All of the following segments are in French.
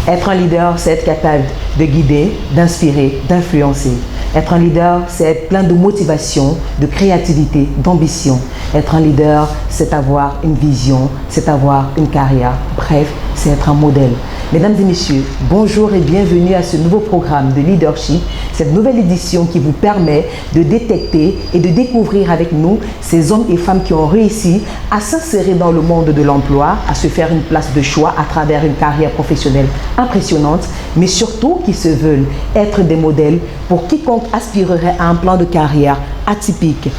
Être un leader, c'est être capable de guider, d'inspirer, d'influencer. Être un leader, c'est être plein de motivation, de créativité, d'ambition. Être un leader, c'est avoir une vision, c'est avoir une carrière. Bref, c'est être un modèle. Mesdames et messieurs, bonjour et bienvenue à ce nouveau programme de leadership, cette nouvelle édition qui vous permet de détecter et de découvrir avec nous ces hommes et femmes qui ont réussi à s'insérer dans le monde de l'emploi, à se faire une place de choix à travers une carrière professionnelle impressionnante, mais surtout qui se veulent être des modèles pour quiconque aspirerait à un plan de carrière atypique.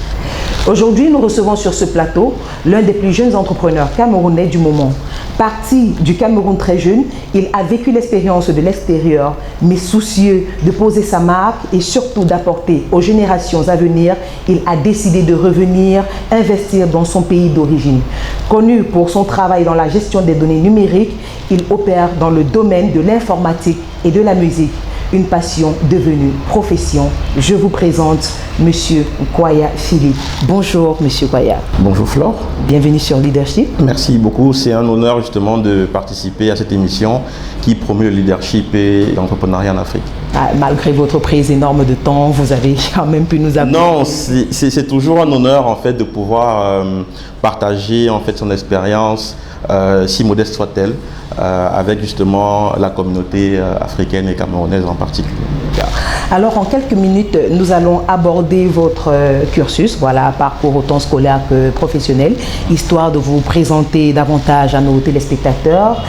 Aujourd'hui, nous recevons sur ce plateau l'un des plus jeunes entrepreneurs camerounais du moment. Parti du Cameroun très jeune, il a vécu l'expérience de l'extérieur, mais soucieux de poser sa marque et surtout d'apporter aux générations à venir, il a décidé de revenir investir dans son pays d'origine. Connu pour son travail dans la gestion des données numériques, il opère dans le domaine de l'informatique et de la musique. Une passion devenue profession. Je vous présente Monsieur Kwaya Philippe. Bonjour Monsieur Kwaya. Bonjour Flore. Bienvenue sur Leadership. Merci beaucoup. C'est un honneur justement de participer à cette émission qui promeut le leadership et l'entrepreneuriat en Afrique. Malgré votre prise énorme de temps, vous avez quand même pu nous amener. Non, c'est toujours un honneur en fait de pouvoir partager en fait son expérience, si modeste soit-elle, avec justement la communauté africaine et camerounaise en particulier. Alors en quelques minutes, nous allons aborder votre cursus, voilà, parcours autant scolaire que professionnel, histoire de vous présenter davantage à nos téléspectateurs.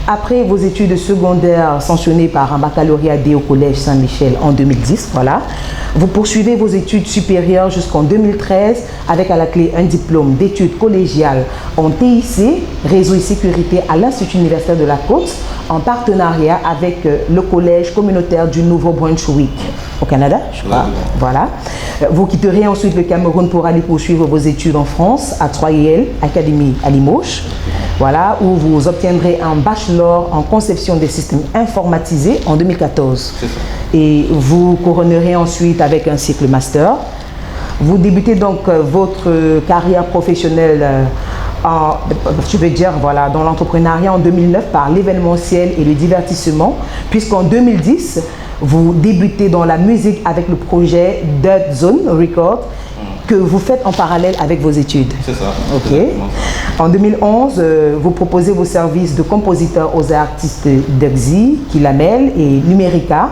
Après vos études secondaires sanctionnées par un baccalauréat D au Collège Saint-Michel en 2010, voilà, vous poursuivez vos études supérieures jusqu'en 2013 avec à la clé un diplôme d'études collégiales en TIC, réseau et sécurité à l'Institut universitaire de la Côte, en partenariat avec le Collège communautaire du Nouveau-Brunswick au Canada, je crois. Voilà. Vous quitterez ensuite le Cameroun pour aller poursuivre vos études en France à 3IL Academy à Limoges. Voilà, où vous obtiendrez un bachelor en conception des systèmes informatisés en 2014. Et vous couronnerez ensuite avec un cycle master. Vous débutez donc votre carrière professionnelle voilà, dans l'entrepreneuriat en 2009 par l'événementiel et le divertissement, puisqu'en 2010, vous débutez dans la musique avec le projet Dirt Zone Record, que vous faites en parallèle avec vos études. C'est ça. Ok. En 2011, vous proposez vos services de compositeur aux artistes Dexy, Kilamel et Numerica.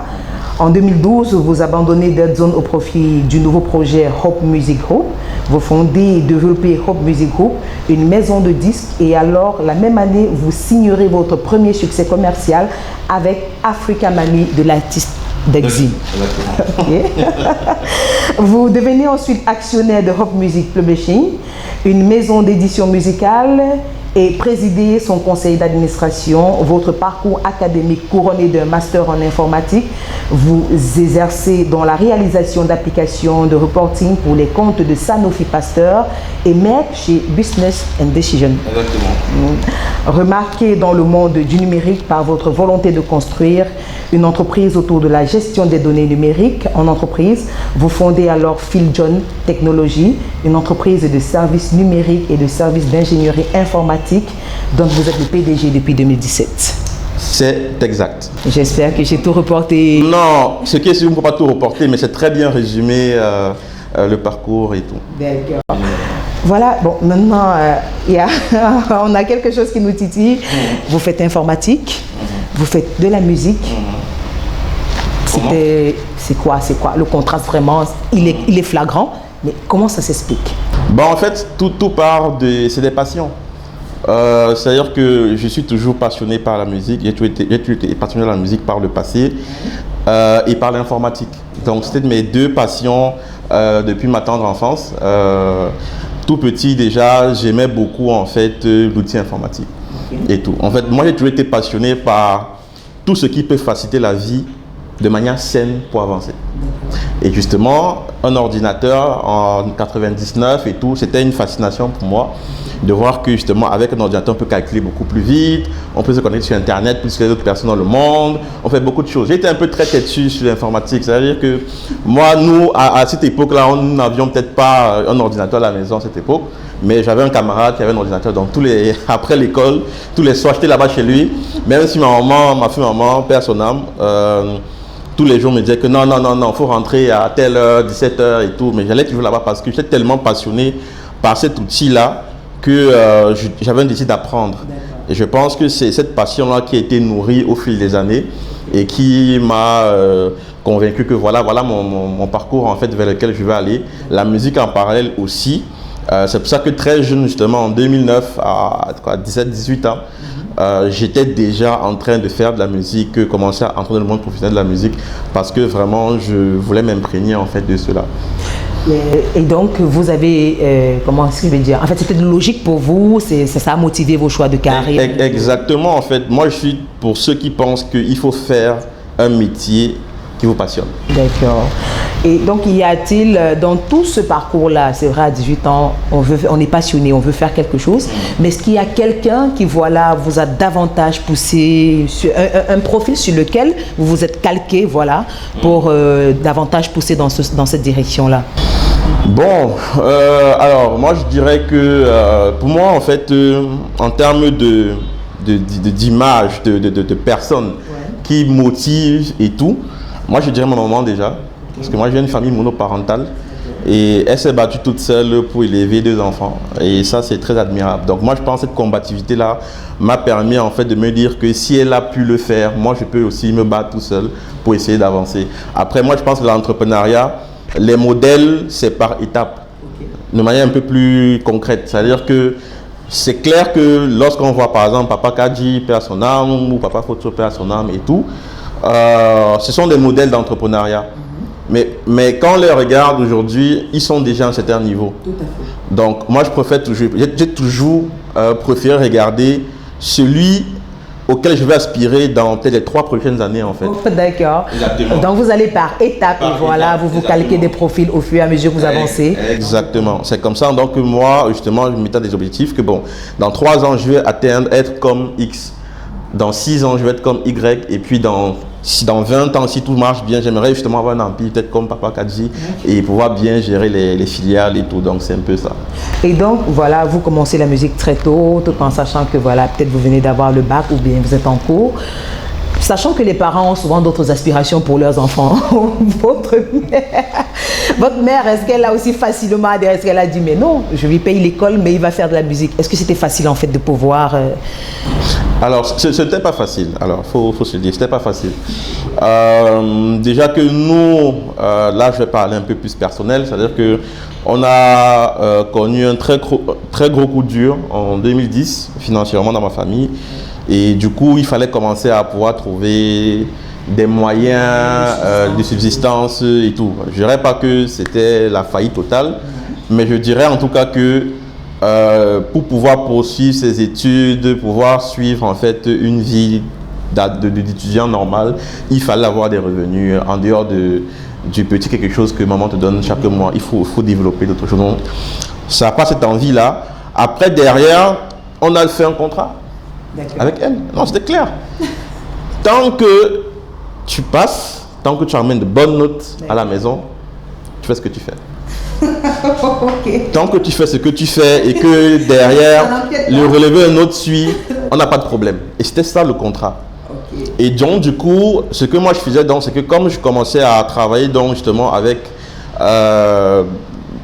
En 2012, vous abandonnez Dead Zone au profit du nouveau projet Hope Music Group. Vous fondez et développez Hope Music Group, une maison de disques, et alors la même année, vous signerez votre premier succès commercial avec Africa Mami de l'artiste Dexy. Okay. Vous devenez ensuite actionnaire de Hope Music Publishing, une maison d'édition musicale, et présidez son conseil d'administration. Votre parcours académique couronné d'un master en informatique, vous exercez dans la réalisation d'applications de reporting pour les comptes de Sanofi Pasteur et maître chez Business and Decision. Exactement. Remarqué dans le monde du numérique par votre volonté de construire une entreprise autour de la gestion des données numériques en entreprise, vous fondez alors PhilJohn Technologies, une entreprise de services numériques et de services d'ingénierie informatique dont vous êtes le PDG depuis 2017. C'est exact. J'espère que j'ai tout reporté. Non, ce qui est sûr, on ne peut pas tout reporter, mais c'est très bien résumé le parcours et tout. D'accord. Voilà, bon, maintenant, on a quelque chose qui nous titille. Vous faites informatique, vous faites de la musique. C'est quoi le contraste vraiment, il est flagrant, mais comment ça s'explique? Bon, en fait, tout part c'est des passions. C'est-à-dire que je suis toujours passionné par la musique, j'ai toujours été passionné par la musique par le passé et par l'informatique. Donc c'était mes deux passions depuis ma tendre enfance. Tout petit déjà, j'aimais beaucoup en fait l'outil informatique et tout. En fait, moi j'ai toujours été passionné par tout ce qui peut faciliter la vie de manière saine pour avancer. Et justement, un ordinateur en 99 et tout, c'était une fascination pour moi de voir que justement avec un ordinateur on peut calculer beaucoup plus vite, on peut se connecter sur internet plus que les autres personnes dans le monde, on fait beaucoup de choses. J'étais un peu très têtu sur l'informatique, c'est-à-dire que moi, nous, à cette époque-là, nous n'avions peut-être pas un ordinateur à la maison à cette époque, Mais j'avais un camarade qui avait un ordinateur, donc après l'école, tous les soirs, j'étais là-bas chez lui. Même si ma fille maman, père son âme, tous les jours me disait que non, il faut rentrer à telle heure, 17h et tout. Mais j'allais toujours là-bas parce que j'étais tellement passionné par cet outil-là que j'avais décidé d'apprendre. Et je pense que c'est cette passion-là qui a été nourrie au fil des années et qui m'a convaincu que voilà mon parcours en fait vers lequel je vais aller. La musique en parallèle aussi. C'est pour ça que très jeune, justement, en 2009, à 17-18 ans, j'étais déjà en train de faire de la musique, commencer à entrer dans le monde professionnel de la musique parce que vraiment, je voulais m'imprégner en fait de cela. Et donc, vous avez, comment est-ce que je vais dire, en fait, c'était logique pour vous, ça a motivé vos choix de carrière? Exactement, en fait. Moi, je suis pour ceux qui pensent qu'il faut faire un métier qui vous passionne. D'accord. Et donc, y a-t-il, dans tout ce parcours-là, c'est vrai, à 18 ans, on est passionné, on veut faire quelque chose, mais est-ce qu'il y a quelqu'un qui, voilà, vous a davantage poussé, sur un profil sur lequel vous vous êtes calqué, voilà, pour davantage pousser dans cette direction-là? Bon, alors, moi, je dirais que, pour moi, en fait, en termes d'image, de personnes qui motivent et tout, moi, je dirais ma maman déjà, parce que moi, j'ai une famille monoparentale et elle s'est battue toute seule pour élever 2 enfants. Et ça, c'est très admirable. Donc, moi, je pense que cette combativité-là m'a permis, en fait, de me dire que si elle a pu le faire, moi, je peux aussi me battre tout seul pour essayer d'avancer. Après, moi, je pense que l'entrepreneuriat, les modèles, c'est par étapes, de manière un peu plus concrète. C'est-à-dire que c'est clair que lorsqu'on voit, par exemple, Papa Kadji, père à son âme, ou Papa Foto, père à son âme et tout, ce sont des modèles d'entrepreneuriat. Mais quand on les regarde aujourd'hui, ils sont déjà à un certain niveau. Tout à fait. Donc, moi, j'ai toujours préféré regarder celui auquel je vais aspirer dans peut-être les 3 prochaines années, en fait. Oh, d'accord. Donc, vous allez par étapes et voilà, vous calquez des profils au fur et à mesure que vous avancez. Exactement. C'est comme ça. Donc, moi, justement, je m'étais des objectifs que, bon, dans 3 ans, je vais être comme X. Dans 6 ans, je vais être comme Y. Et puis, dans 20 ans, si tout marche bien, j'aimerais justement avoir un empire, peut-être comme Papa Kadji, et pouvoir bien gérer les filiales et tout. Donc, c'est un peu ça. Et donc, voilà, vous commencez la musique très tôt, tout en sachant que, voilà, peut-être vous venez d'avoir le bac ou bien vous êtes en cours. Sachant que les parents ont souvent d'autres aspirations pour leurs enfants. Votre mère, est-ce qu'elle a aussi facilement adhéré? Est-ce qu'elle a dit, mais non, je lui paye l'école, mais il va faire de la musique? Est-ce que c'était facile, en fait, de pouvoir... Alors, ce n'était pas facile. Alors, faut se dire, c'était pas facile. Déjà que nous, là, je vais parler un peu plus personnel, c'est-à-dire que on a connu un très gros coup dur en 2010, financièrement dans ma famille. Et du coup, il fallait commencer à pouvoir trouver des moyens de subsistance et tout. Je ne dirais pas que c'était la faillite totale, mais je dirais en tout cas que pour pouvoir poursuivre ses études, pouvoir suivre en fait une vie d'étudiant normal, il fallait avoir des revenus en dehors du petit quelque chose que maman te donne chaque mois. Il faut développer d'autres choses. Donc, ça n'a pas cette envie-là. Après, derrière, on a fait un contrat avec elle. Non, c'était clair. Tant que tu passes, tant que tu amènes de bonnes notes à la maison, tu fais ce que tu fais. Okay. Tant que tu fais ce que tu fais et que derrière, le relevé un autre suit, on n'a pas de problème. Et c'était ça le contrat. Okay. Et donc, du coup, ce que moi je faisais, c'est que comme je commençais à travailler donc, justement avec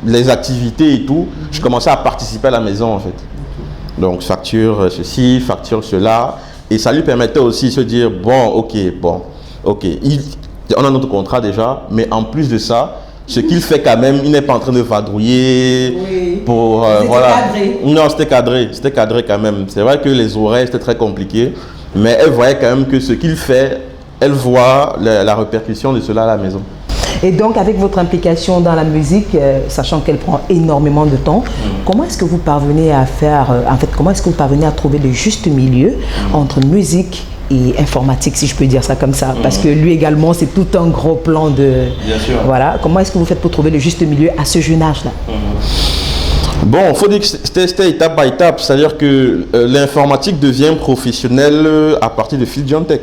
les activités et tout, je commençais à participer à la maison en fait. Donc, facture ceci, facture cela. Et ça lui permettait aussi de se dire, bon, ok. On a notre contrat déjà, mais en plus de ça, ce qu'il fait quand même, il n'est pas en train de vadrouiller pour... voilà. Cadré. Non, c'était cadré quand même. C'est vrai que les horaires, c'était très compliqué, mais elle voyait quand même que ce qu'il fait, elle voit la répercussion de cela à la maison. Et donc, avec votre implication dans la musique, sachant qu'elle prend énormément de temps, comment est-ce que vous parvenez à faire, comment est-ce que vous parvenez à trouver le juste milieu entre musique et informatique, si je peux dire ça comme ça, parce que lui également, c'est tout un gros plan de... Bien sûr. Voilà. Comment est-ce que vous faites pour trouver le juste milieu à ce jeune âge-là? Bon, il faut dire que c'était étape par étape, c'est-à-dire que l'informatique devient professionnelle à partir de Field-Jontech.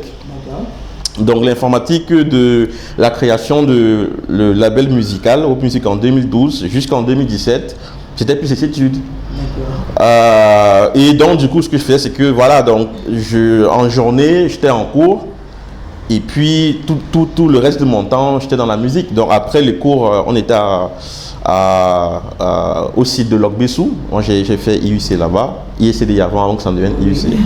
Donc l'informatique de la création de le label musical Hope Music en 2012 jusqu'en 2017, c'était plus ses études. Et donc du coup ce que je faisais c'est que voilà, donc en journée j'étais en cours et puis tout le reste de mon temps j'étais dans la musique. Donc après les cours on était au site de Locbessou. Moi j'ai fait IUC là-bas, IECD avant que ça devienne IUC.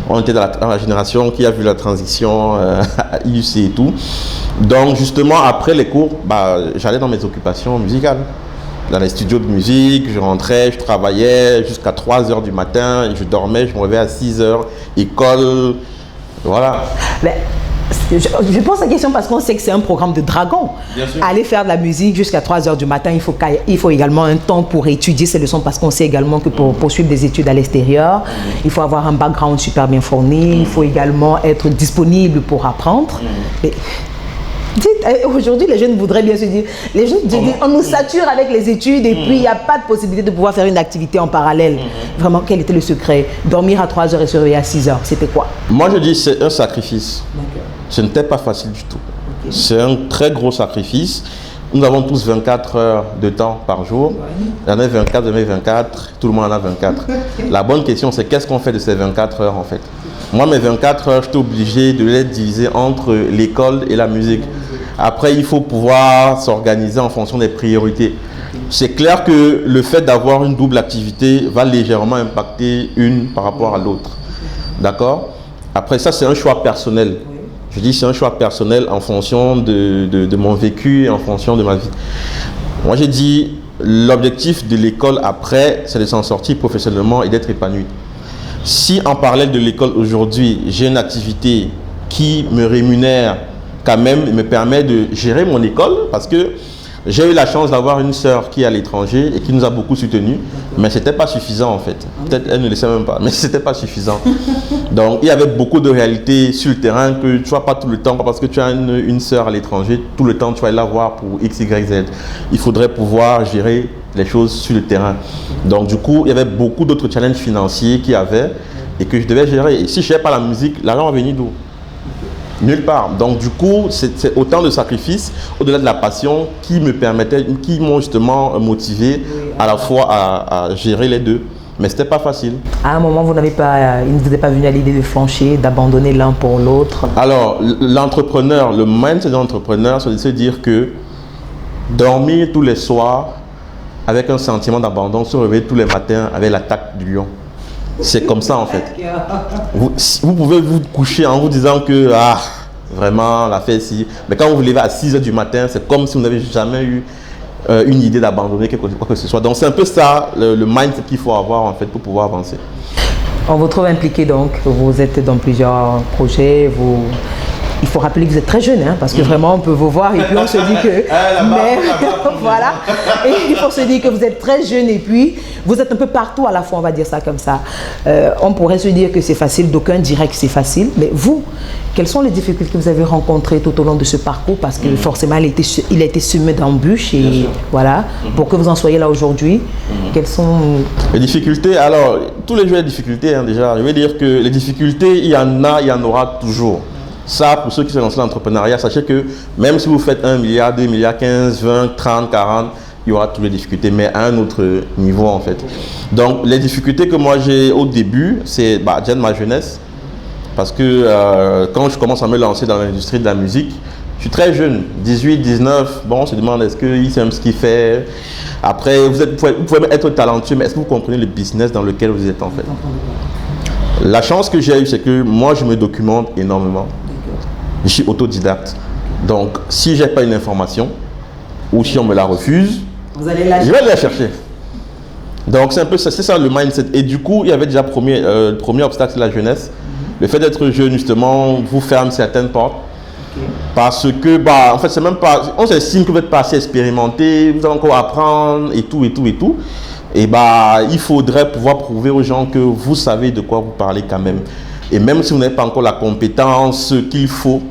On était dans la génération qui a vu la transition à IUC et tout. Donc justement après les cours, j'allais dans mes occupations musicales. Dans les studios de musique, je rentrais, je travaillais jusqu'à 3h du matin, et je dormais, je me réveillais à 6h, école, voilà. Mais je pose la question parce qu'on sait que c'est un programme de dragon. Aller faire de la musique jusqu'à 3h du matin, il faut également un temps pour étudier ces leçons parce qu'on sait également que pour poursuivre des études à l'extérieur, il faut avoir un background super bien fourni, il faut également être disponible pour apprendre. Mais, aujourd'hui, les jeunes voudraient bien se dire, les jeunes disent, on nous sature avec les études et puis il n'y a pas de possibilité de pouvoir faire une activité en parallèle. Vraiment, quel était le secret? Dormir à 3h et se réveiller à 6h, c'était quoi? Moi, je dis c'est un sacrifice. Ce n'était pas facile du tout. C'est un très gros sacrifice. Nous avons tous 24 heures de temps par jour. Il y en a 24, il y en a 24, tout le monde en a 24. La bonne question, c'est qu'est-ce qu'on fait de ces 24 heures en fait? Moi, mes 24 heures, j'étais obligé de les diviser entre l'école et la musique. Après, il faut pouvoir s'organiser en fonction des priorités. C'est clair que le fait d'avoir une double activité va légèrement impacter une par rapport à l'autre. D'accord? Après, ça, c'est un choix personnel. Je dis c'est un choix personnel en fonction de mon vécu et en fonction de ma vie. Moi, j'ai dit l'objectif de l'école après, c'est de s'en sortir professionnellement et d'être épanoui. Si en parallèle de l'école aujourd'hui, j'ai une activité qui me rémunère quand même, me permet de gérer mon école, parce que j'ai eu la chance d'avoir une sœur qui est à l'étranger et qui nous a beaucoup soutenus, mais ce n'était pas suffisant en fait. Peut-être elle ne le sait même pas, mais ce n'était pas suffisant. Donc il y avait beaucoup de réalités sur le terrain que tu ne vois pas tout le temps, parce que tu as une sœur à l'étranger, tout le temps tu vas aller la voir pour X, Y, Z. Il faudrait pouvoir gérer les choses sur le terrain. Donc du coup, il y avait beaucoup d'autres challenges financiers qu'il y avait et que je devais gérer. Et si je ne gérais pas la musique, l'argent va venir d'où? Nulle part. Donc du coup, c'est autant de sacrifices, au-delà de la passion, qui me permettaient, qui m'ont justement motivé à la fois à gérer les deux. Mais c'était pas facile. À un moment, il ne vous est pas venu à l'idée de flancher, d'abandonner l'un pour l'autre? Alors, l'entrepreneur, le mindset de l'entrepreneur, c'est de se dire que dormir tous les soirs avec un sentiment d'abandon, se réveiller tous les matins avec l'attaque du lion. C'est comme ça en fait. Vous pouvez vous coucher en vous disant que vraiment la fête ici. Mais quand vous vous levez à 6h du matin, c'est comme si vous n'avez jamais eu une idée d'abandonner quoi que ce soit. Donc c'est un peu ça le mindset qu'il faut avoir en fait pour pouvoir avancer. On vous trouve impliqué donc, vous êtes dans plusieurs projets, il faut rappeler que vous êtes très jeune, hein, parce que vraiment on peut vous voir et puis on se dit que... voilà, et il faut se dire que vous êtes très jeune et puis vous êtes un peu partout à la fois, on va dire ça comme ça. On pourrait se dire que c'est facile, d'aucuns diraient que c'est facile, mais vous, quelles sont les difficultés que vous avez rencontrées tout au long de ce parcours? Parce que forcément il a été semé d'embûches et voilà, pour que vous en soyez là aujourd'hui, quelles sont... Les difficultés, alors tous les jours il y a des difficultés hein, déjà. Je veux dire que les difficultés, il y en aura toujours. Ça, pour ceux qui sont lancés dans l'entrepreneuriat, sachez que même si vous faites 1 milliard, 2 milliards, 15, 20, 30, 40, il y aura toutes les difficultés, mais à un autre niveau en fait. Donc les difficultés que moi j'ai au début, c'est déjà de ma jeunesse. Parce que quand je commence à me lancer dans l'industrie de la musique, je suis très jeune, 18, 19, bon on se demande est-ce qu'il sait ce qu'il fait. Après, vous pouvez être talentueux, mais est-ce que vous comprenez le business dans lequel vous êtes en fait? La chance que j'ai eue, c'est que moi je me documente énormément. Je suis autodidacte. Donc, si je n'ai pas une information, ou si on me la refuse, je vais aller la chercher. Donc, c'est un peu ça, c'est ça le mindset. Et du coup, il y avait déjà le premier obstacle, c'est la jeunesse. Le fait d'être jeune, justement, vous ferme certaines portes. Parce que, en fait, c'est même pas... On s'estime que vous n'êtes pas assez expérimenté, vous allez encore apprendre et tout, et tout, et tout. Et il faudrait pouvoir prouver aux gens que vous savez de quoi vous parlez quand même. Et même si vous n'avez pas encore la compétence qu'il faut,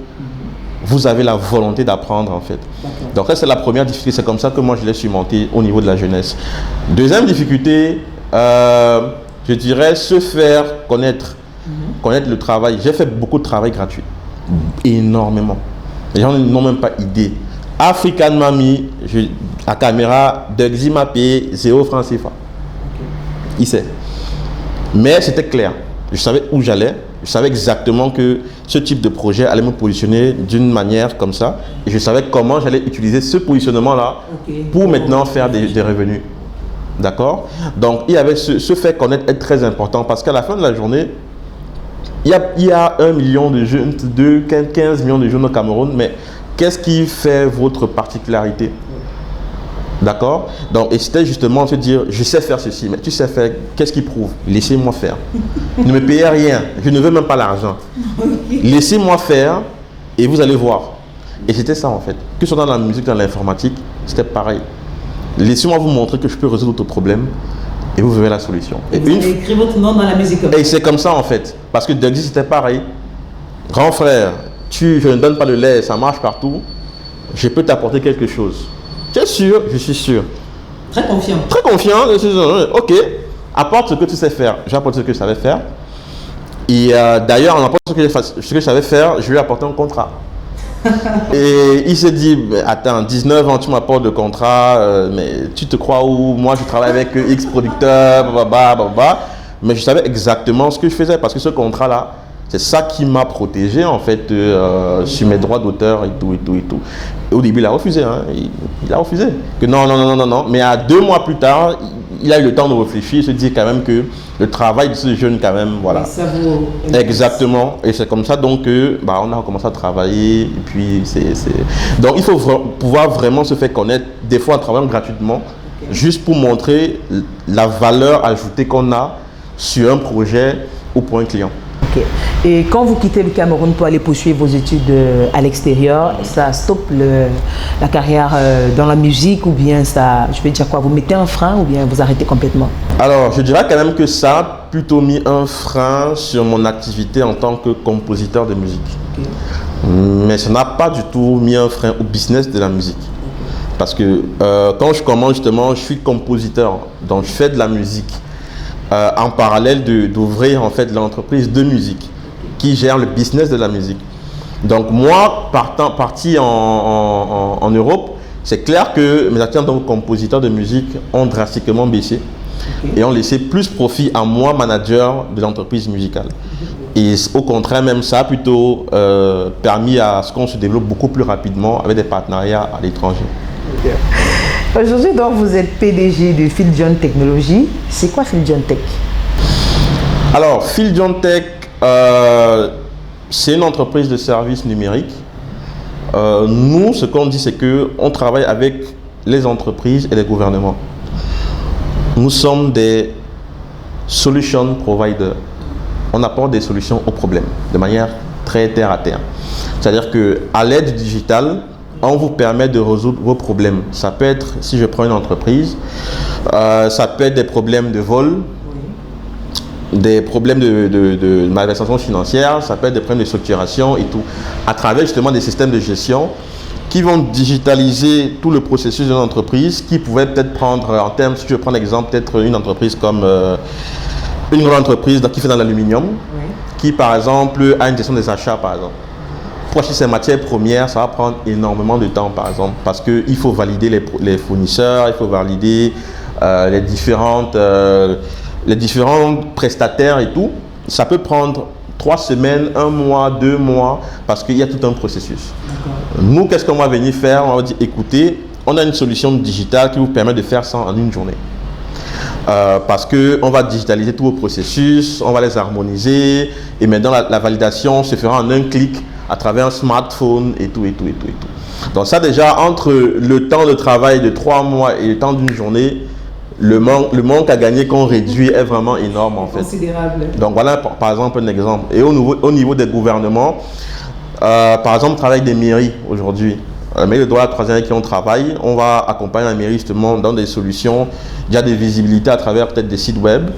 vous avez la volonté d'apprendre en fait. Donc ça c'est la première difficulté, c'est comme ça que moi je l'ai surmonté au niveau de la jeunesse. Deuxième difficulté, je dirais se faire connaître, connaître le travail. J'ai fait beaucoup de travail gratuit, énormément. Les gens n'ont même pas idée. African Mami, la caméra de Ximapé, 0 francs CFA. Il sait. Mais c'était clair. Je savais où j'allais. Je savais exactement que ce type de projet allait me positionner d'une manière comme ça. Et je savais comment j'allais utiliser ce positionnement-là pour maintenant faire des revenus. D'accord? Donc, il y avait ce fait connaître être très important parce qu'à la fin de la journée, il y a 1 million de jeunes, 15 millions de jeunes au Cameroun, mais qu'est-ce qui fait votre particularité? D'accord? Donc, et c'était justement se dire, je sais faire ceci, mais tu sais faire, qu'est-ce qui prouve? Laissez-moi faire. Ne me payez rien, je ne veux même pas l'argent. Laissez-moi faire et vous allez voir. Et c'était ça en fait. Que ce soit dans la musique, dans l'informatique, c'était pareil. Laissez-moi vous montrer que je peux résoudre votre problème et vous verrez la solution. Et vous avez écrit votre nom dans la musique. Et c'est comme ça en fait. Parce que Dougie c'était pareil. Grand frère, je ne donne pas le lait, ça marche partout. Je peux t'apporter quelque chose. Tu es sûr? Je suis sûr. Très confiant. Très confiant. Ok, apporte ce que tu sais faire. J'apporte ce que je savais faire. Et d'ailleurs, en apportant ce que je savais faire, je lui ai apporté un contrat. Et il s'est dit, attends, 19 ans, tu m'apportes le contrat, mais tu te crois où? Moi, je travaille avec X producteurs, mais je savais exactement ce que je faisais parce que ce contrat-là, c'est ça qui m'a protégé en fait sur mes droits d'auteur et tout. Et au début, il a refusé. Hein. Il a refusé. Que non. Mais à 2 mois plus tard, il a eu le temps de réfléchir et se dire quand même que le travail de ce jeune, quand même, voilà. Ça vaut... Exactement. Et c'est comme ça donc que on a commencé à travailler. Et puis donc il faut pouvoir vraiment se faire connaître, des fois en travaillant gratuitement, juste pour montrer la valeur ajoutée qu'on a sur un projet ou pour un client. Okay. Et quand vous quittez le Cameroun pour aller poursuivre vos études à l'extérieur, ça stoppe la carrière dans la musique ou bien ça, je vais dire quoi, vous mettez un frein ou bien vous arrêtez complètement? Alors, je dirais quand même que ça a plutôt mis un frein sur mon activité en tant que compositeur de musique. Okay. Mais ça n'a pas du tout mis un frein au business de la musique. Parce que quand je commence justement, je suis compositeur, donc je fais de la musique. En parallèle d'ouvrir en fait l'entreprise de musique qui gère le business de la musique. Donc moi, parti en Europe, c'est clair que mes activités en tant que compositeur de musique ont drastiquement baissé et ont laissé plus profit à moi, manager de l'entreprise musicale. Et au contraire, même ça a plutôt permis à ce qu'on se développe beaucoup plus rapidement avec des partenariats à l'étranger. Okay. Aujourd'hui, donc, vous êtes PDG de Philjohn Technologies. C'est quoi Philjohn Tech? Alors, Philjohn Tech, c'est une entreprise de services numériques. Nous, ce qu'on dit, c'est qu'on travaille avec les entreprises et les gouvernements. Nous sommes des solution providers. On apporte des solutions aux problèmes de manière très terre à terre. C'est-à-dire qu'à l'aide du digital, on vous permet de résoudre vos problèmes. Ça peut être, si je prends une entreprise, ça peut être des problèmes de vol, des problèmes de malversation financière, ça peut être des problèmes de structuration et tout, à travers justement des systèmes de gestion qui vont digitaliser tout le processus d'une entreprise, qui pouvait peut-être prendre en termes, si je prends l'exemple, peut-être une entreprise comme une grande entreprise qui fait dans l'aluminium, qui par exemple a une gestion des achats par exemple. Pour acheter ces matières premières, ça va prendre énormément de temps, par exemple, parce qu'il faut valider les fournisseurs, il faut valider les différents prestataires et tout. Ça peut prendre 3 semaines, 1 mois, 2 mois, parce qu'il y a tout un processus. Nous, qu'est-ce qu'on va venir faire? On va dire, écoutez, on a une solution digitale qui vous permet de faire ça en une journée. Parce qu'on va digitaliser tous vos processus, on va les harmoniser, et maintenant la validation se fera en un clic à travers un smartphone et tout. Donc ça déjà, entre le temps de travail de 3 mois et le temps d'une journée, le manque à gagner qu'on réduit est vraiment énorme en fait. Considérable. Donc voilà par exemple un exemple. Et au niveau des gouvernements, par exemple, on travaille avec des mairies aujourd'hui. La mairie de Douala, la 3e qui on travaille, on va accompagner la mairie justement dans des solutions. Il y a des visibilités à travers peut-être des sites web,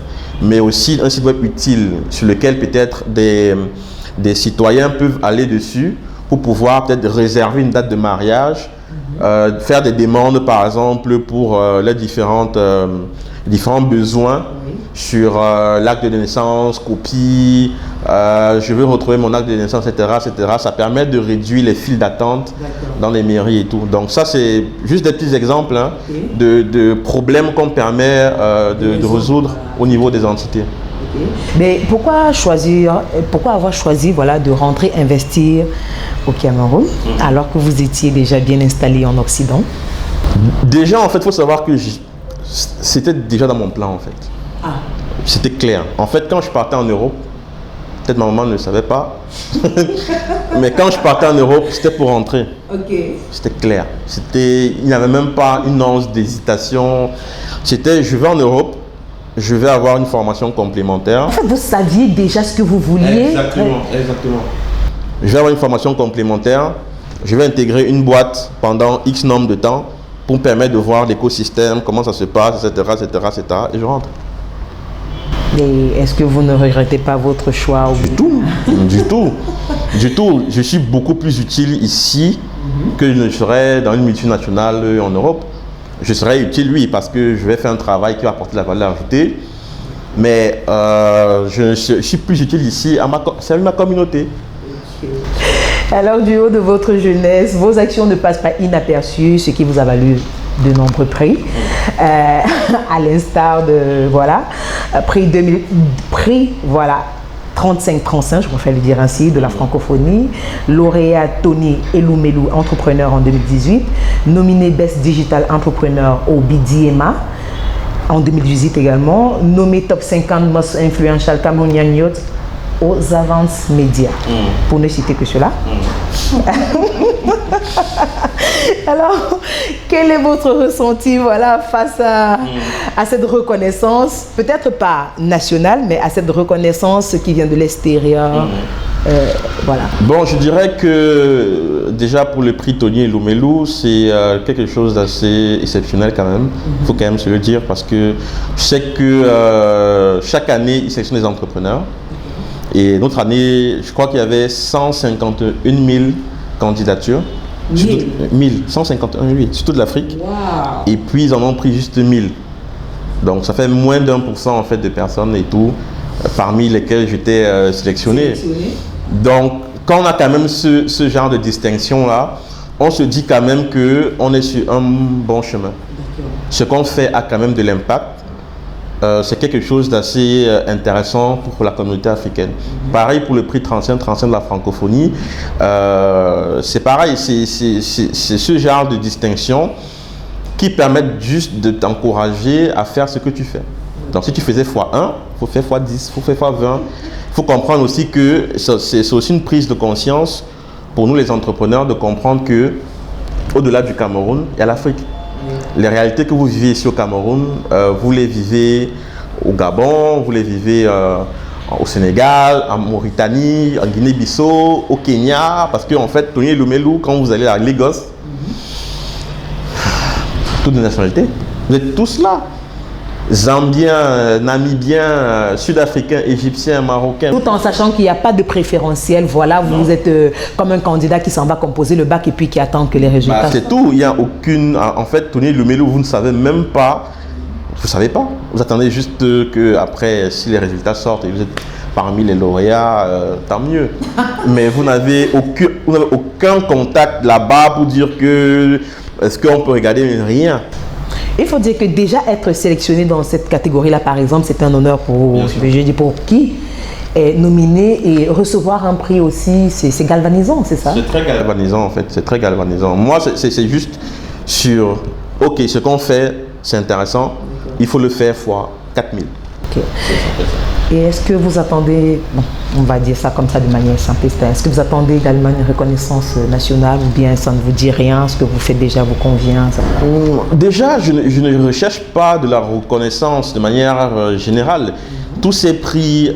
mais aussi un site web utile sur lequel peut-être des citoyens peuvent aller dessus pour pouvoir peut-être réserver une date de mariage, faire des demandes par exemple pour les différentes différents besoins sur l'acte de naissance, copie, je veux retrouver mon acte de naissance, etc., etc. Ça permet de réduire les files d'attente dans les mairies et tout. Donc ça, c'est juste des petits exemples hein, de problèmes qu'on permet de résoudre au niveau des entités. Mais pourquoi avoir choisi voilà, de rentrer investir au Cameroun alors que vous étiez déjà bien installé en Occident? Déjà, en fait, il faut savoir que c'était déjà dans mon plan, en fait. Ah. C'était clair. En fait, quand je partais en Europe, peut-être ma maman ne le savait pas, mais quand je partais en Europe, c'était pour rentrer. C'était clair. Il n'y avait même pas une once d'hésitation. C'était, je vais en Europe, je vais avoir une formation complémentaire. En fait, vous saviez déjà ce que vous vouliez. Exactement. Je vais avoir une formation complémentaire. Je vais intégrer une boîte pendant X nombre de temps pour me permettre de voir l'écosystème, comment ça se passe, etc., etc., etc. Et je rentre. Et est-ce que vous ne regrettez pas votre choix? Du tout. Je suis beaucoup plus utile ici que je ne serais dans une multinationale en Europe. Je serais utile, oui, parce que je vais faire un travail qui va apporter la valeur ajoutée. Mais je suis plus utile ici à servir ma communauté. Alors, du haut de votre jeunesse, vos actions ne passent pas inaperçues, ce qui vous a valu de nombreux prix, à l'instar de, voilà, prix 35-35, je préfère le dire ainsi, de la francophonie, lauréat Tony Eloumelou, entrepreneur en 2018, nominé Best Digital Entrepreneur au BDMA en 2018 également, nommé Top 50 Most Influential Cameroonian Youth aux Avances Médias, pour ne citer que cela. Alors, quel est votre ressenti voilà, face à cette reconnaissance, peut-être pas nationale, mais à cette reconnaissance qui vient de l'extérieur voilà. Bon, je dirais que déjà pour le prix Tony Eloumelou, c'est quelque chose d'assez exceptionnel quand même. Il faut quand même se le dire parce que je sais que chaque année, ils sélectionnent des entrepreneurs. Et notre année, je crois qu'il y avait 151 000 candidatures. 151 000, sur toute l'Afrique. Wow. Et puis, ils en ont pris juste 1000. Donc, ça fait moins d'1% en fait de personnes et tout, parmi lesquelles j'étais sélectionné. Donc, quand on a quand même ce genre de distinction-là, on se dit quand même qu'on est sur un bon chemin. Ce qu'on fait a quand même de l'impact. C'est quelque chose d'assez intéressant pour la communauté africaine. Pareil pour le prix 35 de la francophonie. C'est pareil, c'est ce genre de distinction qui permettent juste de t'encourager à faire ce que tu fais. Donc si tu faisais x1, il faut faire x10, il faut faire x20. Il faut comprendre aussi que c'est aussi une prise de conscience pour nous les entrepreneurs de comprendre que au-delà du Cameroun, il y a l'Afrique. Les réalités que vous vivez ici au Cameroun, vous les vivez au Gabon, vous les vivez au Sénégal, en Mauritanie, en Guinée-Bissau, au Kenya, parce qu'en fait, Tony Eloumelou, quand vous allez à Lagos, toutes les nationalités, vous êtes tous là. Zambiens, Namibiens, Sud-Africains, Égyptiens, Marocains. Tout en sachant qu'il n'y a pas de préférentiel, voilà, vous êtes comme un candidat qui s'en va composer le bac et puis qui attend que les résultats... c'est tout, il n'y a aucune... En fait, Tony Eloumelou, vous ne savez même pas, vous ne savez pas. Vous attendez juste qu'après, si les résultats sortent et vous êtes parmi les lauréats, tant mieux. Mais vous n'avez aucun contact là-bas pour dire que... Est-ce qu'on peut regarder? Rien. Il faut dire que déjà être sélectionné dans cette catégorie-là, par exemple, c'est un honneur pour qui est nominé, et recevoir un prix aussi, c'est galvanisant, c'est ça? C'est très galvanisant en fait, c'est très galvanisant. Moi, c'est juste sur, ok, ce qu'on fait, c'est intéressant, il faut le faire fois 4000. Okay. Et est-ce que vous attendez, bon, on va dire ça comme ça de manière simpliste, est-ce que vous attendez également une reconnaissance nationale ou bien ça ne vous dit rien, ce que vous faites déjà vous convient? Déjà, je ne recherche pas de la reconnaissance de manière générale. Tous ces prix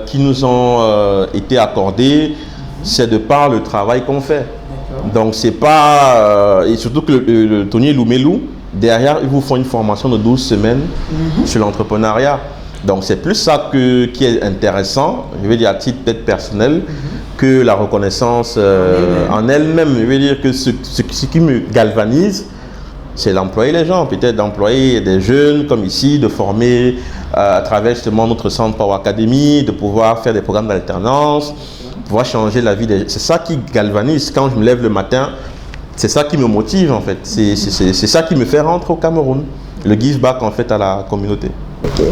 qui nous ont été accordés, c'est de par le travail qu'on fait. Donc c'est pas... et surtout que le Tony Eloumelou, derrière, ils vous font une formation de 12 semaines sur l'entrepreneuriat. Donc c'est plus ça qui est intéressant, je vais dire à titre peut-être personnel, que la reconnaissance en elle-même. Je vais dire que ce qui me galvanise, c'est d'employer les gens, peut-être d'employer des jeunes comme ici, de former à travers justement notre centre Power Academy, de pouvoir faire des programmes d'alternance, pouvoir changer la vie des gens. C'est ça qui galvanise quand je me lève le matin, c'est ça qui me motive en fait, c'est ça qui me fait rentrer au Cameroun, le give back en fait à la communauté. Ok.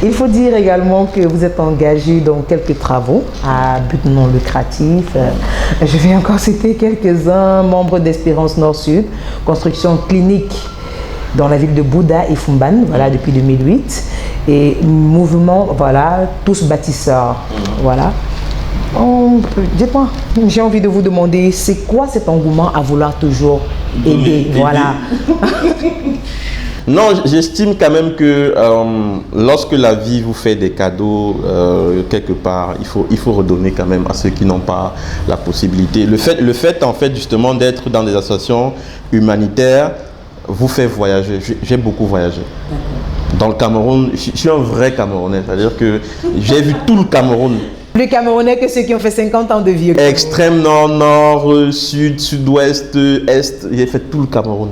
Il faut dire également que vous êtes engagé dans quelques travaux à but non lucratif. Je vais encore citer quelques-uns. Membres d'Espérance Nord-Sud, construction clinique dans la ville de Bouda et Fumban, voilà, depuis 2008. Et mouvement, voilà, tous bâtisseurs, voilà. Dites-moi, j'ai envie de vous demander, c'est quoi cet engouement à vouloir toujours aider, voilà. Non, j'estime quand même que lorsque la vie vous fait des cadeaux quelque part, il faut redonner quand même à ceux qui n'ont pas la possibilité. Le fait en fait justement d'être dans des associations humanitaires vous fait voyager. J'ai beaucoup voyagé. Dans le Cameroun, je suis un vrai Camerounais, c'est-à-dire que j'ai vu tout le Cameroun. Plus Camerounais que ceux qui ont fait 50 ans de vie. Extrême nord, nord, sud, sud-ouest, est, j'ai fait tout le Cameroun.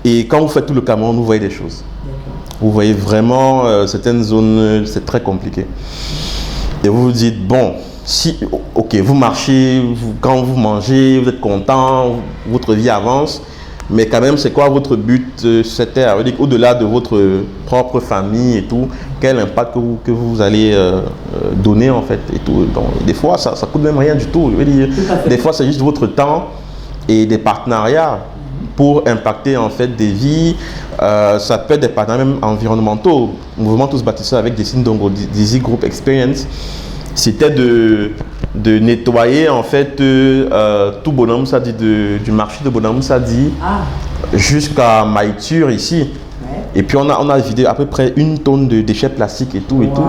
Et quand vous faites tout le Cameroun, vous voyez des choses. Vous voyez vraiment certaines zones, c'est très compliqué. Et vous vous dites, bon, si, ok, vous marchez, quand vous mangez, vous êtes content, votre vie avance, mais quand même, c'est quoi votre but sur cette terre? Au-delà de votre propre famille et tout, quel impact que vous allez donner en fait et tout. Donc, des fois, ça coûte même rien du tout. Je veux dire, des fois, c'est juste votre temps et des partenariats pour impacter en fait des vies. Ça peut être des partenaires même environnementaux. Mouvement Tous Bâtisseurs avec Dessine Dongo, Dizzy Group Experience, c'était de nettoyer en fait tout Bonhomme Sadi, du marché de Bonhomme Sadi jusqu'à Maïtur ici. Ouais. Et puis on a vidé à peu près 1 tonne de déchets plastiques et tout et tout.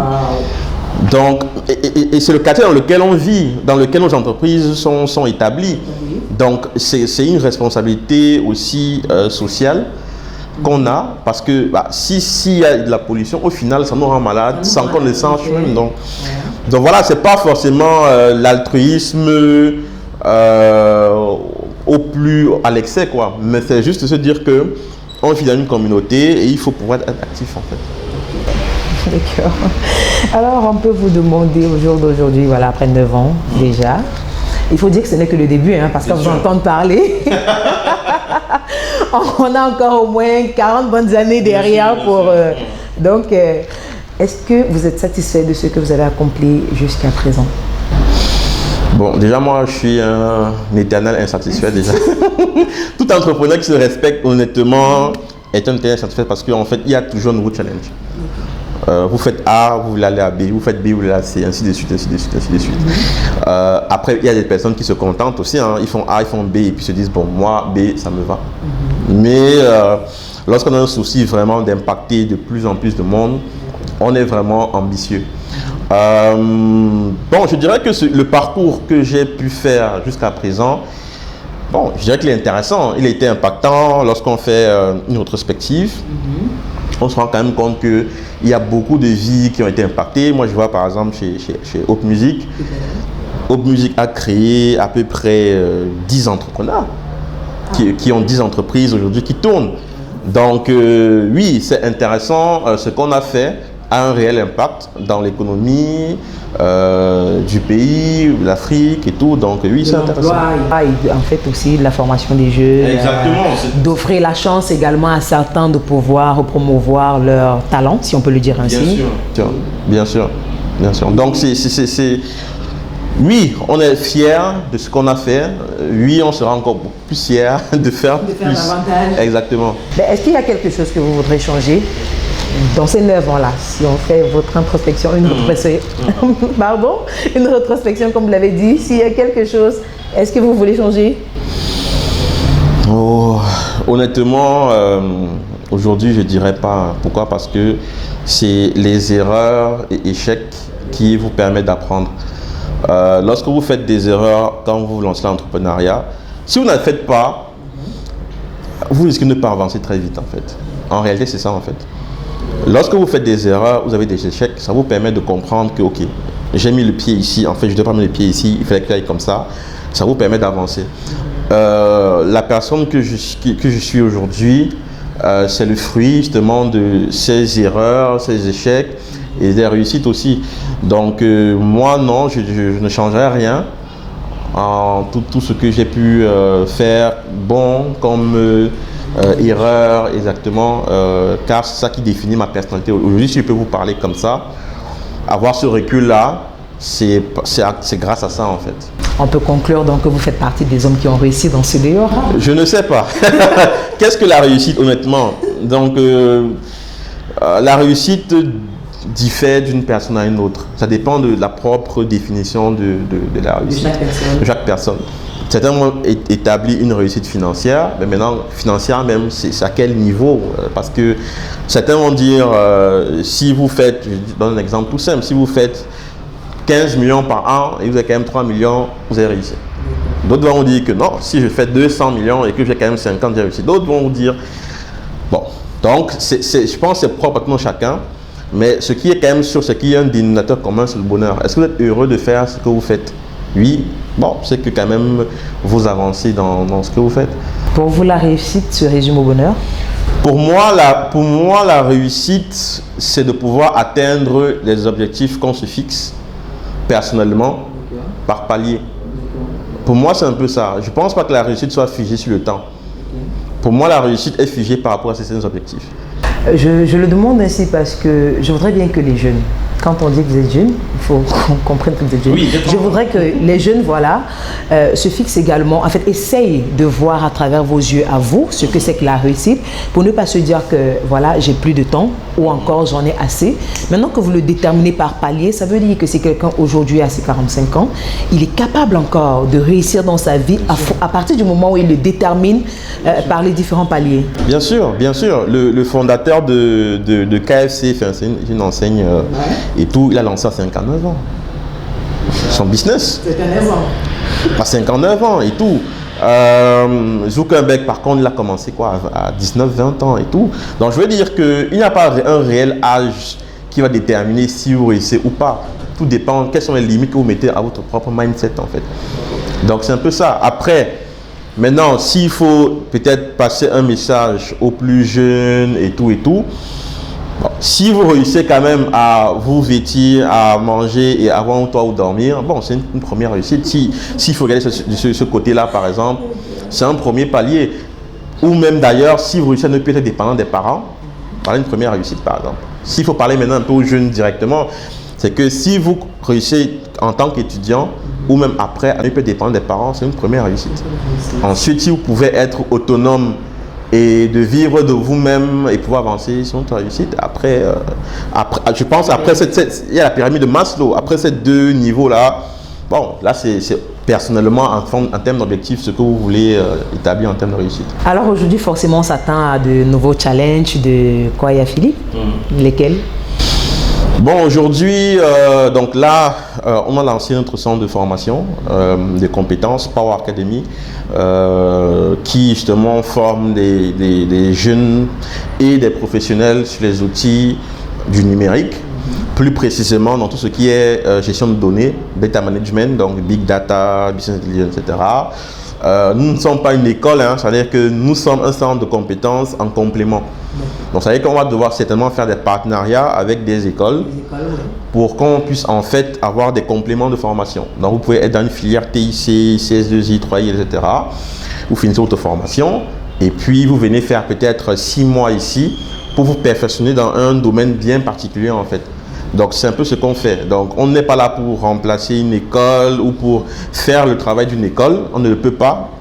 Donc, et c'est le quartier dans lequel on vit, dans lequel nos entreprises sont établies. Donc, c'est une responsabilité aussi sociale qu'on a, parce que s'il y a de la pollution, au final, ça nous rend malade, sans qu'on le sache même. Donc voilà, c'est pas forcément l'altruisme au plus à l'excès, quoi. Mais c'est juste se dire que on vit dans une communauté et il faut pouvoir être actif, en fait. D'accord. Alors, on peut vous demander au jour d'aujourd'hui, voilà, après 9 ans déjà, il faut dire que ce n'est que le début, hein, parce qu'on vous entend parler. On a encore au moins 40 bonnes années derrière pour... donc, est-ce que vous êtes satisfait de ce que vous avez accompli jusqu'à présent? Bon, déjà, moi, je suis un éternel insatisfait déjà. Tout entrepreneur qui se respecte honnêtement est un éternel insatisfait parce qu'en fait, il y a toujours un nouveau challenge. Vous faites A, vous voulez aller à B, vous faites B, vous voulez aller à C, ainsi de suite, ainsi de suite, ainsi de suite. Après, il y a des personnes qui se contentent aussi, hein. Ils font A, ils font B et puis se disent, bon, moi, B, ça me va. Mais lorsqu'on a un souci vraiment d'impacter de plus en plus de monde, on est vraiment ambitieux. Bon, je dirais que le parcours que j'ai pu faire jusqu'à présent, bon, je dirais qu'il est intéressant, il a été impactant lorsqu'on fait une rétrospective. On se rend quand même compte qu'il y a beaucoup de vies qui ont été impactées. Moi, je vois par exemple chez Hope Music. Hope Music a créé à peu près 10 entrepreneurs qui ont 10 entreprises aujourd'hui qui tournent. Donc, oui, c'est intéressant. Ce qu'on a fait a un réel impact dans l'économie du pays, de l'Afrique et tout. Donc, oui, c'est intéressant. En fait, aussi la formation des jeunes. Exactement. D'offrir la chance également à certains de pouvoir promouvoir leur talent, si on peut le dire ainsi. Bien sûr, bien sûr, bien sûr. Donc, oui, on est fiers de ce qu'on a fait. Oui, on sera encore beaucoup plus fiers de faire plus. Davantage. Exactement. Est-ce qu'il y a quelque chose que vous voudrez changer dans ces 9 ans-là, si on fait votre introspection, une rétrospection comme vous l'avez dit, s'il y a quelque chose, est-ce que vous voulez changer? Honnêtement, aujourd'hui, je ne dirais pas. Pourquoi? Parce que c'est les erreurs et échecs qui vous permettent d'apprendre. Lorsque vous faites des erreurs quand vous lancez l'entrepreneuriat, si vous ne la faites pas, vous risquez de ne pas avancer très vite en fait. En réalité, c'est ça en fait. Lorsque vous faites des erreurs, vous avez des échecs, ça vous permet de comprendre que, ok, j'ai mis le pied ici, en fait, je ne dois pas mettre le pied ici, il fallait que j'aille comme ça. Ça vous permet d'avancer. La personne que je suis aujourd'hui, c'est le fruit justement de ses erreurs, ses échecs et des réussites aussi. Donc moi non, je ne changerai rien en tout ce que j'ai pu faire bon comme erreur exactement, car c'est ça qui définit ma personnalité. Aujourd'hui, si je peux vous parler comme ça, avoir ce recul là, c'est grâce à ça en fait. On peut conclure donc que vous faites partie des hommes qui ont réussi dans ce dehors. Je ne sais pas. Qu'est-ce que la réussite honnêtement? Donc la réussite diffère d'une personne à une autre. Ça dépend de la propre définition de la réussite. De chaque personne. Certains ont établi une réussite financière, mais maintenant, financière même, c'est à quel niveau? Parce que certains vont dire, si vous faites, je donne un exemple tout simple, si vous faites 15 millions par an et vous avez quand même 3 millions, vous avez réussi. D'autres vont vous dire que non, si je fais 200 millions et que j'ai quand même 50, j'ai réussi. D'autres vont vous dire, bon, donc je pense que c'est propre à tout chacun, mais ce qui est quand même sûr, c'est qu'il y a un dénominateur commun sur le bonheur. Est-ce que vous êtes heureux de faire ce que vous faites? Oui, bon, c'est que quand même vous avancez dans ce que vous faites. Pour vous, la réussite se résume au bonheur? Pour moi, la réussite, c'est de pouvoir atteindre les objectifs qu'on se fixe personnellement, par palier. Pour moi, c'est un peu ça. Je ne pense pas que la réussite soit figée sur le temps. Pour moi, la réussite est figée par rapport à certains objectifs. Je le demande ainsi parce que je voudrais bien que les jeunes, quand on dit que vous êtes jeunes, il faut qu'on comprenne que vous êtes jeunes. Oui, je voudrais que les jeunes, voilà, se fixent également, en fait, essayent de voir à travers vos yeux à vous ce que c'est que la réussite, pour ne pas se dire que, voilà, j'ai plus de temps ou encore j'en ai assez. Maintenant que vous le déterminez par palier, ça veut dire que c'est quelqu'un aujourd'hui à ses 45 ans, il est capable encore de réussir dans sa vie à partir du moment où il le détermine par les différents paliers. Bien sûr, bien sûr. Le fondateur de KFC, c'est une enseigne et tout, il a lancé à 59 ans. Son business. C'est un exemple. À 59 ans et tout. Zuckerberg, par contre, il a commencé quoi, à 19-20 ans et tout. Donc, je veux dire qu'il n'y a pas un réel âge qui va déterminer si vous réussissez ou pas. Tout dépend, quelles sont les limites que vous mettez à votre propre mindset, en fait. Donc, c'est un peu ça. Après, maintenant, s'il faut peut-être passer un message aux plus jeunes et tout, bon, si vous réussissez quand même à vous vêtir, à manger et avoir un toit où dormir, bon, c'est une première réussite. S'il faut regarder ce côté-là, par exemple, c'est un premier palier. Ou même d'ailleurs, si vous réussissez à ne plus être dépendant des parents, voilà une première réussite, par exemple. S'il faut parler maintenant un peu aux jeunes directement, c'est que si vous réussissez en tant qu'étudiant, ou même après, à ne plus être dépendant des parents, c'est une première réussite. Ensuite, si vous pouvez être autonome et de vivre de vous-même et pouvoir avancer sur notre réussite. Après, je pense, après il y a la pyramide de Maslow. Après ces deux niveaux-là, bon, là, c'est personnellement, en termes d'objectifs, ce que vous voulez établir en termes de réussite. Alors aujourd'hui, forcément, on s'attend à de nouveaux challenges de Kwaya Philippe. Lesquels? Bon, aujourd'hui, donc là, on a lancé notre centre de formation de compétences, Power Academy, qui justement forme des jeunes et des professionnels sur les outils du numérique, plus précisément dans tout ce qui est gestion de données, data management, donc big data, business intelligence, etc. Nous ne sommes pas une école, hein, c'est-à-dire que nous sommes un centre de compétences en complément. Donc ça veut dire qu'on va devoir certainement faire des partenariats avec des écoles pour qu'on puisse en fait avoir des compléments de formation. Donc vous pouvez être dans une filière TIC, CS2I, 3I, etc. Vous finissez votre formation et puis vous venez faire peut-être 6 mois ici pour vous perfectionner dans un domaine bien particulier en fait. Donc c'est un peu ce qu'on fait. Donc on n'est pas là pour remplacer une école ou pour faire le travail d'une école. On ne le peut pas.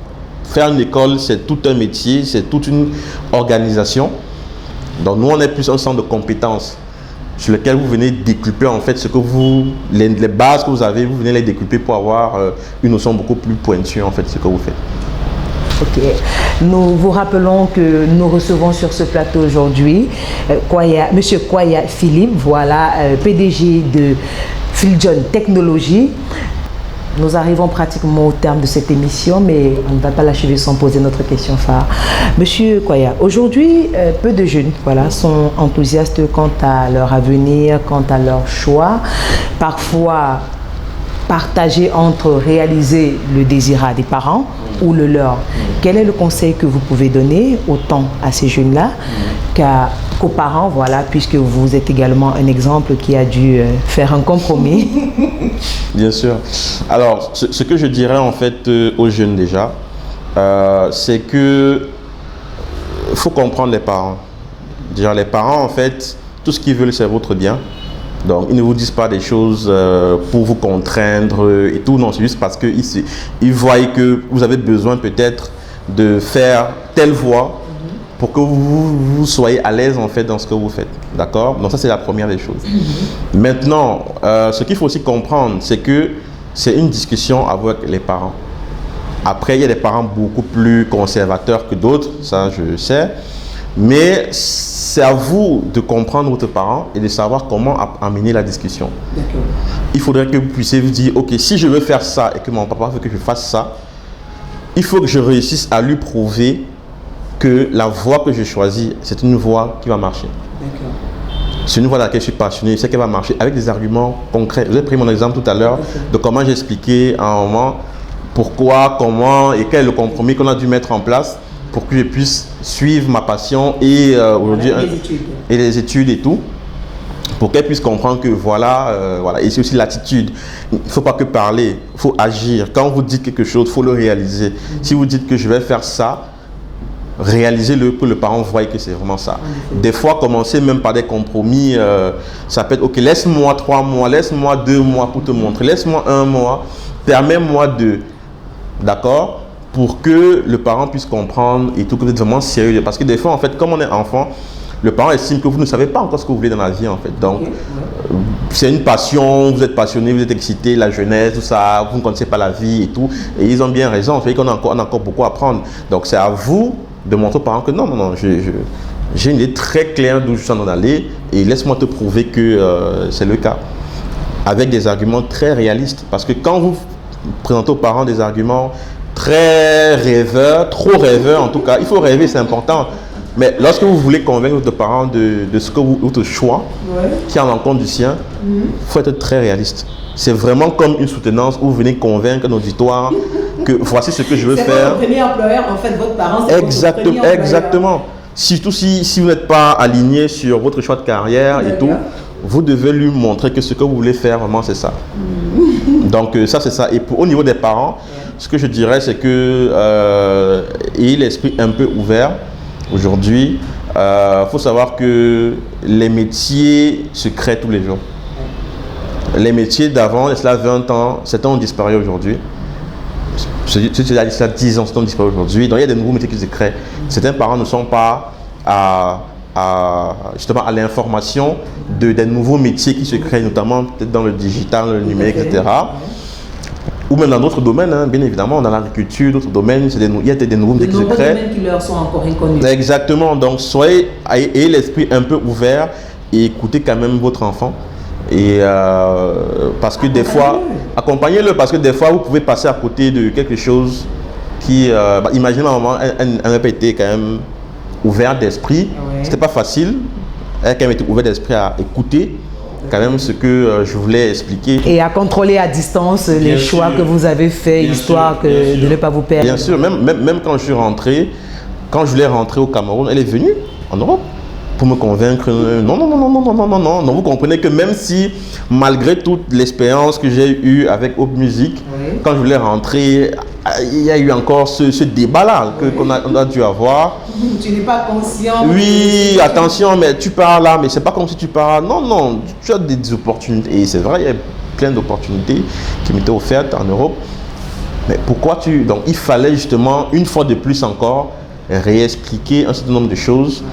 Faire une école, c'est tout un métier, c'est toute une organisation. Donc nous, on est plus un centre de compétences sur lequel vous venez découper en fait ce que les bases que vous avez, vous venez les découper pour avoir une notion beaucoup plus pointue en fait ce que vous faites. Ok. Nous vous rappelons que nous recevons sur ce plateau aujourd'hui Monsieur Kwaya Philippe, voilà, PDG de Philjon Technologies. Nous arrivons pratiquement au terme de cette émission, mais on ne va pas l'achever sans poser notre question phare. Monsieur Kwaya, aujourd'hui, peu de jeunes sont enthousiastes quant à leur avenir, quant à leur choix. Parfois, partager entre réaliser le désirat des parents ou le leur. Quel est le conseil que vous pouvez donner autant à ces jeunes-là qu'aux parents, voilà, puisque vous êtes également un exemple qui a dû faire un compromis? Bien sûr. Alors, ce que je dirais en fait aux jeunes déjà, c'est que faut comprendre les parents. Déjà, les parents, en fait, tout ce qu'ils veulent, c'est votre bien. Donc, ils ne vous disent pas des choses pour vous contraindre et tout. Non, c'est juste parce qu'ils voient que vous avez besoin peut-être de faire telle voie pour que vous soyez à l'aise, en fait, dans ce que vous faites. D'accord? Donc, ça, c'est la première des choses. Maintenant, ce qu'il faut aussi comprendre, c'est que c'est une discussion avec les parents. Après, il y a des parents beaucoup plus conservateurs que d'autres, ça, je sais. Mais c'est à vous de comprendre votre parent et de savoir comment amener la discussion. Il faudrait que vous puissiez vous dire, ok, si je veux faire ça et que mon papa veut que je fasse ça, il faut que je réussisse à lui prouver que la voie que je choisis, c'est une voie qui va marcher. C'est une voie dans laquelle je suis passionné, je sais qu'elle va marcher avec des arguments concrets. Vous avez pris mon exemple tout à l'heure de comment j'ai expliqué à un moment pourquoi, comment et quel est le compromis qu'on a dû mettre en place pour que je puisse suivre ma passion et aujourd'hui les études et tout, pour qu'elle puisse comprendre que voilà, et c'est aussi l'attitude. Il ne faut pas que parler, il faut agir. Quand vous dites quelque chose, il faut le réaliser. Si vous dites que je vais faire ça, réalisez-le, que le parent voie que c'est vraiment ça. Des fois, commencer même par des compromis, ça peut être, ok, laisse-moi 3 mois, laisse-moi 2 mois pour te montrer, laisse-moi 1 mois, permets-moi de, d'accord, pour que le parent puisse comprendre et tout, que vous êtes vraiment sérieux. Parce que des fois, en fait, comme on est enfant, le parent estime que vous ne savez pas encore ce que vous voulez dans la vie, en fait. Donc, c'est une passion, vous êtes passionné, vous êtes excité, la jeunesse, tout ça, vous ne connaissez pas la vie et tout. Et ils ont bien raison, fait qu'on a encore beaucoup à apprendre. Donc, c'est à vous de montrer aux parents que non, j'ai une idée très claire d'où je suis en train d'aller et laisse-moi te prouver que c'est le cas. Avec des arguments très réalistes. Parce que quand vous présentez aux parents des arguments très rêveurs, trop rêveurs en tout cas, il faut rêver, c'est important. Mais lorsque vous voulez convaincre votre parent de ce que votre choix, qui est en l'encontre du sien, il faut être très réaliste. C'est vraiment comme une soutenance où vous venez convaincre un auditoire que voici ce que je veux faire. C'est votre premier employeur, en fait, votre parent, c'est votre premier employeur. Exactement. Surtout si vous n'êtes pas aligné sur votre choix de carrière et tout, vous devez lui montrer que ce que vous voulez faire, vraiment, c'est ça. Donc, ça, c'est ça. Et au niveau des parents, ce que je dirais, c'est que ayez l'esprit un peu ouvert. Aujourd'hui, faut savoir que les métiers se créent tous les jours. Les métiers d'avant, cela 20 ans, certains ont disparu aujourd'hui. C'est-à-dire 10 ans, certains ont disparu aujourd'hui. Donc il y a des nouveaux métiers qui se créent. Certains parents ne sont pas justement à l'information des nouveaux métiers qui se créent, notamment peut-être dans le digital, le numérique, etc. Ou même dans d'autres domaines, hein, bien évidemment, dans l'agriculture, d'autres domaines, il y a des nouveaux métiers qui se créent. Des domaines qui leur sont encore inconnus. Exactement, donc ayez l'esprit un peu ouvert et écoutez quand même votre enfant. Et parce que des fois, accompagnez-le parce que des fois vous pouvez passer à côté de quelque chose qui, imaginez un moment, elle n'a pas été quand même ouverte d'esprit, c'était pas facile, elle a quand même été ouverte d'esprit à écouter quand même ce que je voulais expliquer. Et à contrôler à distance les choix que vous avez faits, histoire de ne pas vous perdre. Bien sûr, même quand je suis rentré, quand je voulais rentrer au Cameroun, elle est venue en Europe pour me convaincre. Non, vous comprenez que même si, malgré toute l'expérience que j'ai eue avec Hope Music, quand je voulais rentrer, il y a eu encore ce débat-là qu'on a dû avoir. Tu n'es pas conscient. Oui, attention, mais tu pars là, mais c'est pas comme si tu pars. Non, tu as des opportunités. Et c'est vrai, il y a plein d'opportunités qui m'étaient offertes en Europe. Mais pourquoi donc il fallait justement, une fois de plus encore, réexpliquer un certain nombre de choses.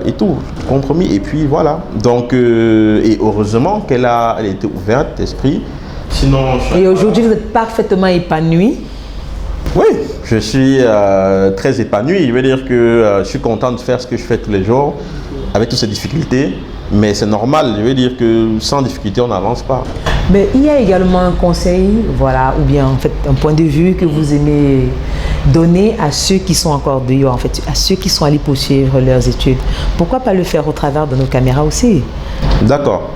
Et tout, compromis, et puis voilà. Donc, et heureusement qu'elle était ouverte d'esprit. Sinon, et aujourd'hui, vous êtes parfaitement épanoui? Oui, je suis très épanoui. Je veux dire que je suis content de faire ce que je fais tous les jours, avec toutes ces difficultés. Mais c'est normal, je veux dire que sans difficulté, on n'avance pas. Mais il y a également un conseil, voilà, ou bien en fait un point de vue que vous aimez donner à ceux qui sont encore dehors, en fait, à ceux qui sont allés poursuivre leurs études. Pourquoi pas le faire au travers de nos caméras aussi? D'accord.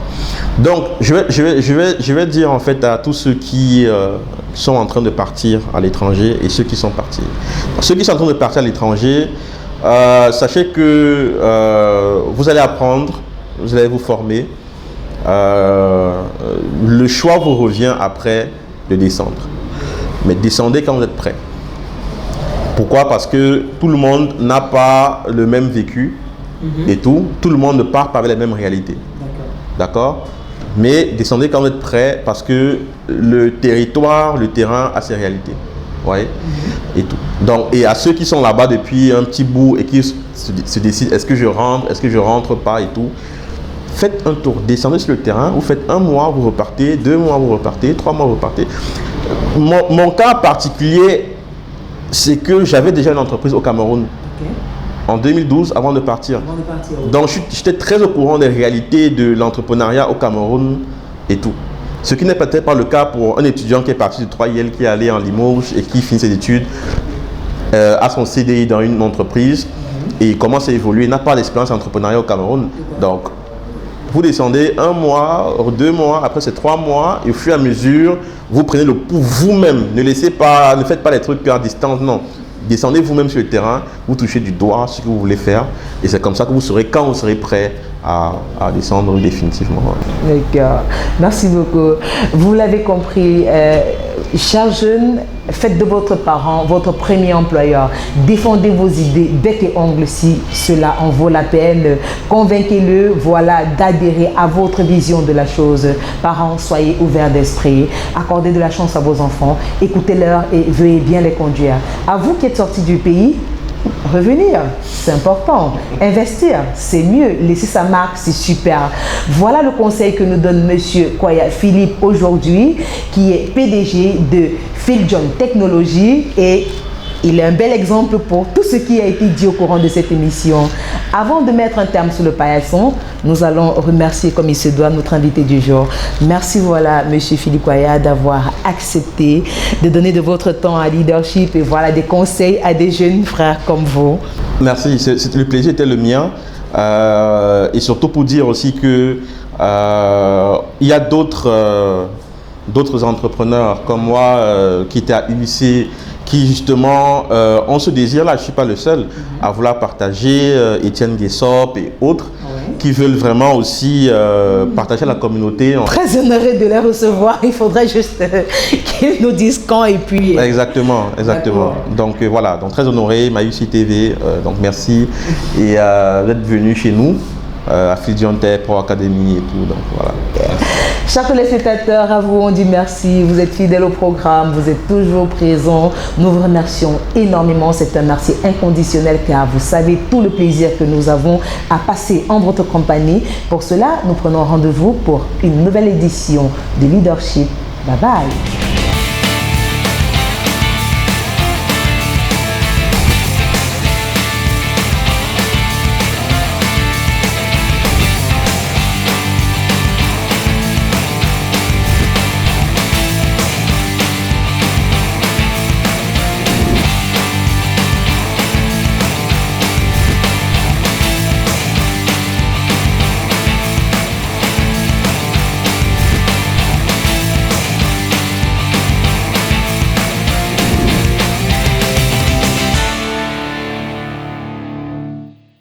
Donc, je vais dire en fait à tous ceux qui sont en train de partir à l'étranger et ceux qui sont partis. Ceux qui sont en train de partir à l'étranger, sachez que vous allez apprendre, vous allez vous former. Le choix vous revient après de descendre. Mais descendez quand vous êtes prêt. Pourquoi? Parce que tout le monde n'a pas le même vécu et tout. Tout le monde ne part pas avec les mêmes réalités. D'accord? Mais descendez quand vous êtes prêt parce que le territoire, le terrain a ses réalités. Ouais. Et tout. Donc, et à ceux qui sont là-bas depuis un petit bout et qui se décident, est-ce que je rentre pas et tout. Faites un tour, descendez sur le terrain, vous faites 1 mois, vous repartez, 2 mois, vous repartez, 3 mois, vous repartez. Mon cas particulier, c'est que j'avais déjà une entreprise au Cameroun en 2012 avant de partir. Donc j'étais très au courant des réalités de l'entrepreneuriat au Cameroun et tout. Ce qui n'est peut-être pas le cas pour un étudiant qui est parti de 3IL, qui est allé en Limoges et qui finit ses études, a son CDI dans une entreprise et commence à évoluer, il n'a pas d'expérience entrepreneuriale au Cameroun. Donc, vous descendez 1 mois, 2 mois, après c'est 3 mois, et au fur et à mesure, vous prenez le pouls vous-même. Ne faites pas les trucs à distance, non. Descendez vous-même sur le terrain, vous touchez du doigt ce que vous voulez faire, et c'est comme ça que vous saurez quand vous serez prêt à descendre définitivement. D'accord, merci beaucoup. Vous l'avez compris, chers jeunes, faites de votre parent votre premier employeur. Défendez vos idées bec et ongles si cela en vaut la peine. Convainquez-le, voilà, d'adhérer à votre vision de la chose. Parents, soyez ouverts d'esprit. Accordez de la chance à vos enfants. Écoutez-leur et veuillez bien les conduire. À vous qui êtes sortis du pays, revenir, c'est important. Investir, c'est mieux. Laisser sa marque, c'est super. Voilà le conseil que nous donne Monsieur Kwaya Philippe aujourd'hui, qui est PDG de Philjohn Technologies, et il est un bel exemple pour tout ce qui a été dit au courant de cette émission. Avant de mettre un terme sur le paillasson, nous allons remercier comme il se doit notre invité du jour. Merci, voilà, Monsieur Philippe Kwaya, d'avoir accepté de donner de votre temps à Leadership et voilà des conseils à des jeunes frères comme vous. Merci, le plaisir était le mien. Et surtout pour dire aussi que il y a d'autres entrepreneurs comme moi qui étaient à UIC, qui justement ont ce désir-là, je ne suis pas le seul, à vouloir partager, Étienne Guessop et autres, qui veulent vraiment aussi partager à la communauté. Très honoré de les recevoir, il faudrait juste qu'ils nous disent quand et puis... Exactement. Donc voilà, donc très honoré, Mayusi TV, donc merci et d'être venu chez nous. À Philjohn Tech, Pro Academy et tout, donc voilà. Chers téléspectateurs, à vous on dit merci, vous êtes fidèles au programme, vous êtes toujours présents, nous vous remercions énormément, c'est un merci inconditionnel car vous savez tout le plaisir que nous avons à passer en votre compagnie. Pour cela, nous prenons rendez-vous pour une nouvelle édition de Leadership. Bye bye.